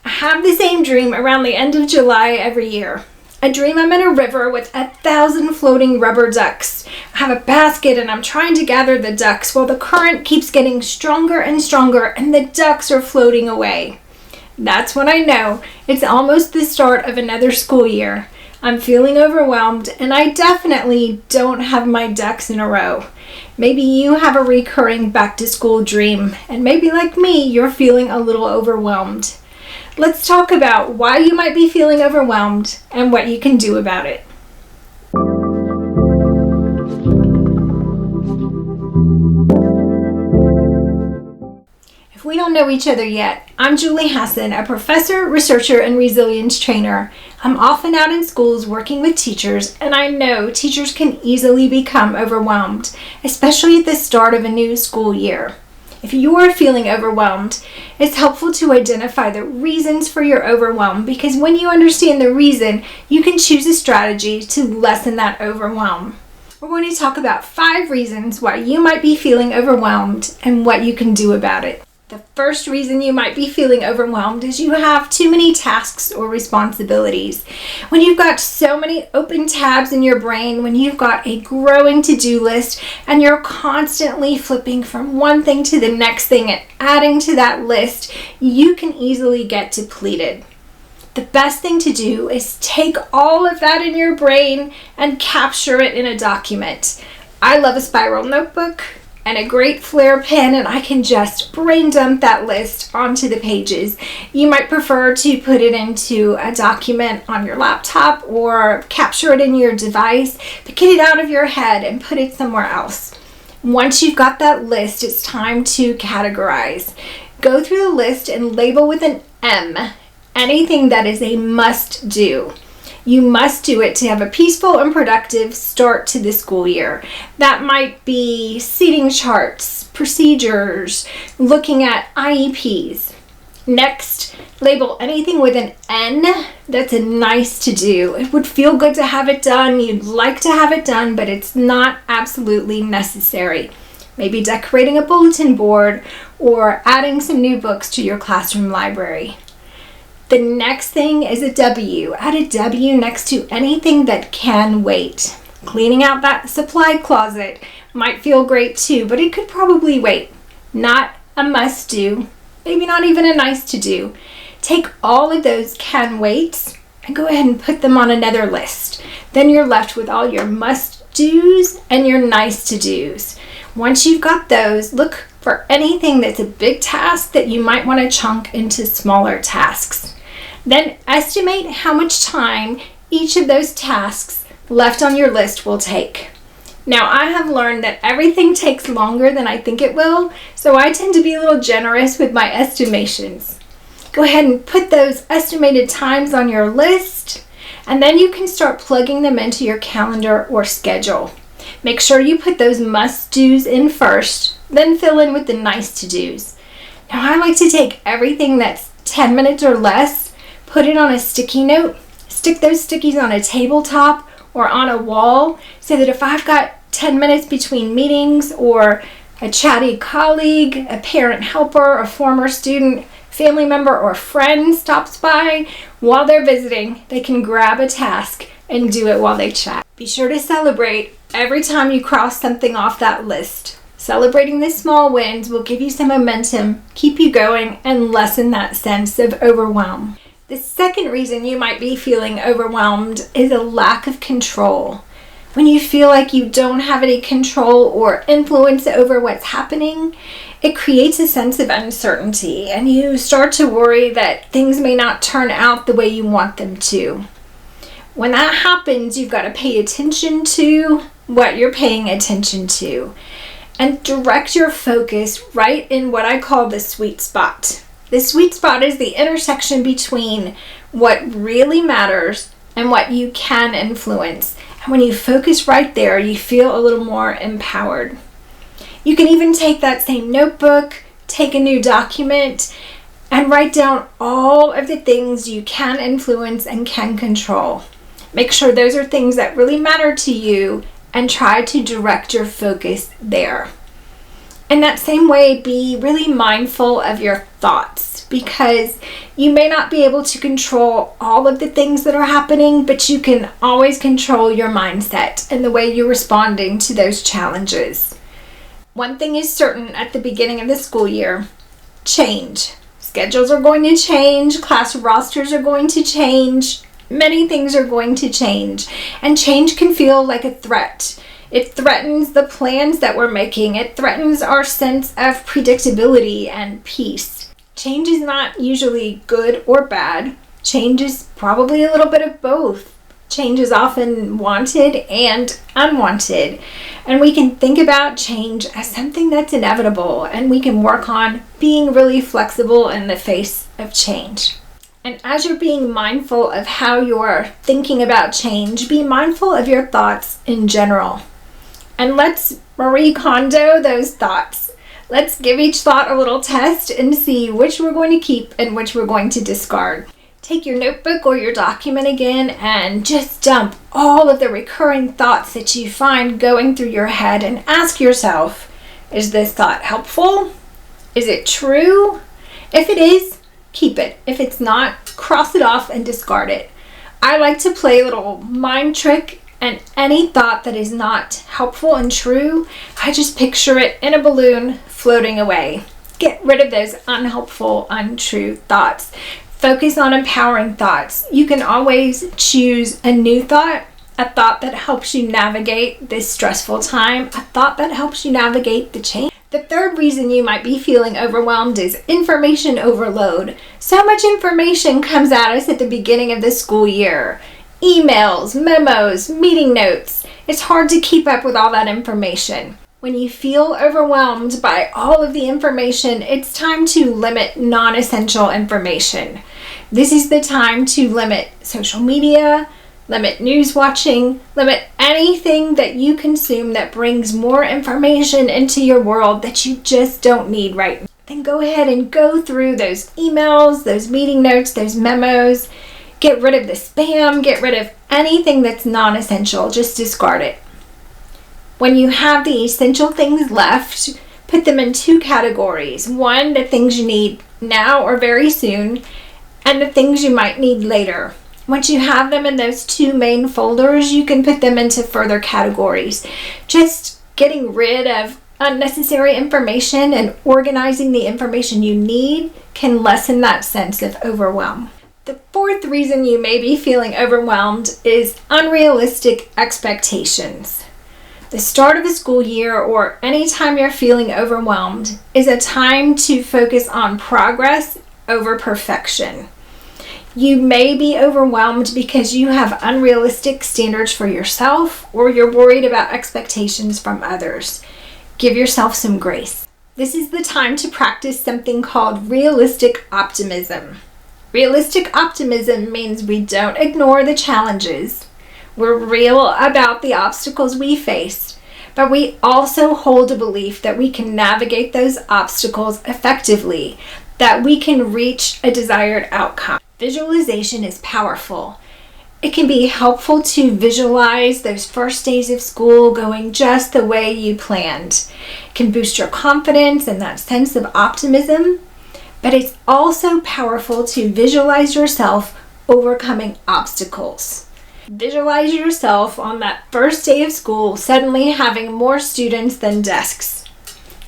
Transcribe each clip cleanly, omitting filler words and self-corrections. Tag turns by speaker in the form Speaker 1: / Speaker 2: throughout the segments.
Speaker 1: I have the same dream around the end of July every year. I dream I'm in a river with 1,000 floating rubber ducks. I have a basket and I'm trying to gather the ducks while the current keeps getting stronger and stronger and the ducks are floating away. That's when I know it's almost the start of another school year. I'm feeling overwhelmed and I definitely don't have my ducks in a row. Maybe you have a recurring back to school dream and maybe like me, you're feeling a little overwhelmed. Let's talk about why you might be feeling overwhelmed and what you can do about it. If we don't know each other yet, I'm Julie Hassan, a professor, researcher, and resilience trainer. I'm often out in schools working with teachers, and I know teachers can easily become overwhelmed, especially at the start of a new school year. If you are feeling overwhelmed, it's helpful to identify the reasons for your overwhelm because when you understand the reason, you can choose a strategy to lessen that overwhelm. We're going to talk about 5 reasons why you might be feeling overwhelmed and what you can do about it. The first reason you might be feeling overwhelmed is you have too many tasks or responsibilities. When you've got so many open tabs in your brain, when you've got a growing to-do list and you're constantly flipping from one thing to the next thing and adding to that list, you can easily get depleted. The best thing to do is take all of that in your brain and capture it in a document. I love a spiral notebook and a great Flair pen, and I can just brain dump that list onto the pages. You might prefer to put it into a document on your laptop or capture it in your device, but get it out of your head and put it somewhere else. Once you've got that list, it's time to categorize. Go through the list and label with an M anything that is a must do. You must do it to have a peaceful and productive start to the school year. That might be seating charts, procedures, looking at IEPs. Next, label anything with an N that's a nice to do. It would feel good to have it done. You'd like to have it done, but it's not absolutely necessary. Maybe decorating a bulletin board or adding some new books to your classroom library. The next thing is a W. Add a W next to anything that can wait. Cleaning out that supply closet might feel great too, but it could probably wait. Not a must do, maybe not even a nice to do. Take all of those can waits and go ahead and put them on another list. Then you're left with all your must do's and your nice to do's. Once you've got those, look for anything that's a big task that you might want to chunk into smaller tasks. Then estimate how much time each of those tasks left on your list will take. Now, I have learned that everything takes longer than I think it will, so I tend to be a little generous with my estimations. Go ahead and put those estimated times on your list, and then you can start plugging them into your calendar or schedule. Make sure you put those must-dos in first, then fill in with the nice-to-dos. Now, I like to take everything that's 10 minutes or less, put it on a sticky note, stick those stickies on a tabletop or on a wall so that if I've got 10 minutes between meetings or a chatty colleague, a parent helper, a former student, family member, or friend stops by while they're visiting, they can grab a task and do it while they chat. Be sure to celebrate every time you cross something off that list. Celebrating the small wins will give you some momentum, keep you going, and lessen that sense of overwhelm. The second reason you might be feeling overwhelmed is a lack of control. When you feel like you don't have any control or influence over what's happening, it creates a sense of uncertainty and you start to worry that things may not turn out the way you want them to. When that happens, you've got to pay attention to what you're paying attention to and direct your focus right in what I call the sweet spot. The sweet spot is the intersection between what really matters and what you can influence. And when you focus right there, you feel a little more empowered. You can even take that same notebook, take a new document, and write down all of the things you can influence and can control. Make sure those are things that really matter to you and try to direct your focus there. In that same way, be really mindful of your thoughts. that, because you may not be able to control all of the things that are happening, but you can always control your mindset and the way you're responding to those challenges. One thing is certain at the beginning of the school year: change. Schedules are going to change, class rosters are going to change, many things are going to change, and change can feel like a threat. It threatens the plans that we're making. It threatens our sense of predictability and peace. Change is not usually good or bad. Change is probably a little bit of both. Change is often wanted and unwanted. And we can think about change as something that's inevitable, and we can work on being really flexible in the face of change. And as you're being mindful of how you're thinking about change, be mindful of your thoughts in general. And let's Marie Kondo those thoughts. Let's give each thought a little test and see which we're going to keep and which we're going to discard. Take your notebook or your document again and just dump all of the recurring thoughts that you find going through your head and ask yourself, is this thought helpful? Is it true? If it is, keep it. If it's not, cross it off and discard it. I like to play a little mind trick, and any thought that is not helpful and true, I just picture it in a balloon floating away. Get rid of those unhelpful, untrue thoughts. Focus on empowering thoughts. You can always choose a new thought, a thought that helps you navigate this stressful time, a thought that helps you navigate the change. The third reason you might be feeling overwhelmed is information overload. So much information comes at us at the beginning of the school year. Emails, memos, meeting notes. It's hard to keep up with all that information. When you feel overwhelmed by all of the information, it's time to limit non-essential information. This is the time to limit social media, limit news watching, limit anything that you consume that brings more information into your world that you just don't need right now. Then go ahead and go through those emails, those meeting notes, those memos. Get rid of the spam, get rid of anything that's non-essential, just discard it. When you have the essential things left, put them in two categories. One, the things you need now or very soon, and the things you might need later. Once you have them in those two main folders, you can put them into further categories. Just getting rid of unnecessary information and organizing the information you need can lessen that sense of overwhelm. The fourth reason you may be feeling overwhelmed is unrealistic expectations. The start of the school year, or any time you're feeling overwhelmed, is a time to focus on progress over perfection. You may be overwhelmed because you have unrealistic standards for yourself, or you're worried about expectations from others. Give yourself some grace. This is the time to practice something called realistic optimism. Realistic optimism means we don't ignore the challenges. We're real about the obstacles we face, but we also hold a belief that we can navigate those obstacles effectively, that we can reach a desired outcome. Visualization is powerful. It can be helpful to visualize those first days of school going just the way you planned. It can boost your confidence and that sense of optimism. But it's also powerful to visualize yourself overcoming obstacles. Visualize yourself on that first day of school suddenly having more students than desks.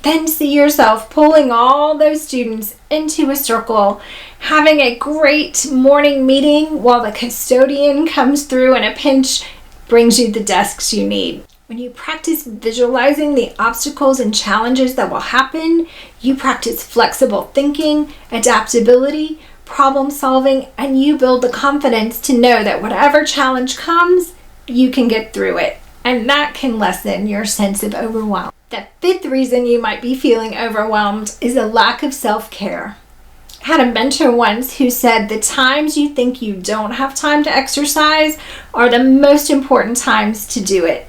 Speaker 1: Then see yourself pulling all those students into a circle, having a great morning meeting while the custodian comes through and a pinch brings you the desks you need. When you practice visualizing the obstacles and challenges that will happen, you practice flexible thinking, adaptability, problem solving, and you build the confidence to know that whatever challenge comes, you can get through it. And that can lessen your sense of overwhelm. The fifth reason you might be feeling overwhelmed is a lack of self-care. I had a mentor once who said the times you think you don't have time to exercise are the most important times to do it.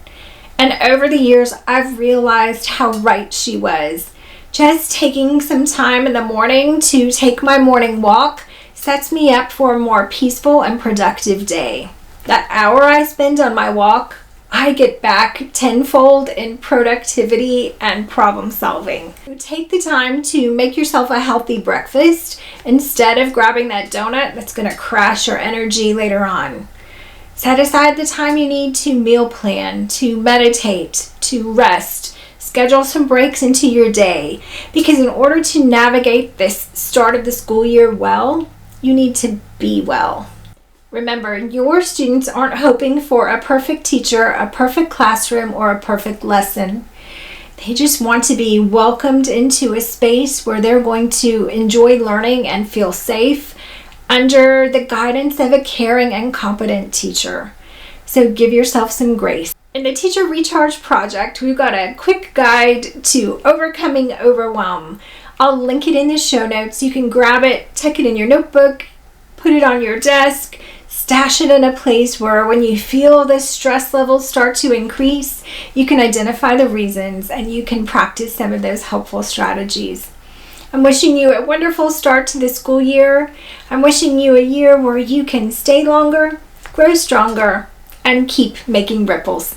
Speaker 1: And over the years, I've realized how right she was. Just taking some time in the morning to take my morning walk sets me up for a more peaceful and productive day. That hour I spend on my walk I get back tenfold in productivity and problem solving. Take the time to make yourself a healthy breakfast instead of grabbing that donut that's going to crash your energy later on. Set aside the time you need to meal plan, to meditate, to rest. Schedule some breaks into your day, because in order to navigate this start of the school year well, you need to be well. Remember, your students aren't hoping for a perfect teacher, a perfect classroom, or a perfect lesson. They just want to be welcomed into a space where they're going to enjoy learning and feel safe under the guidance of a caring and competent teacher. So give yourself some grace. In the Teacher Recharge Project, we've got a quick guide to overcoming overwhelm. I'll link it in the show notes. You can grab it, tuck it in your notebook, put it on your desk, stash it in a place where when you feel the stress levels start to increase, you can identify the reasons and you can practice some of those helpful strategies. I'm wishing you a wonderful start to the school year. I'm wishing you a year where you can stay longer, grow stronger, and keep making ripples.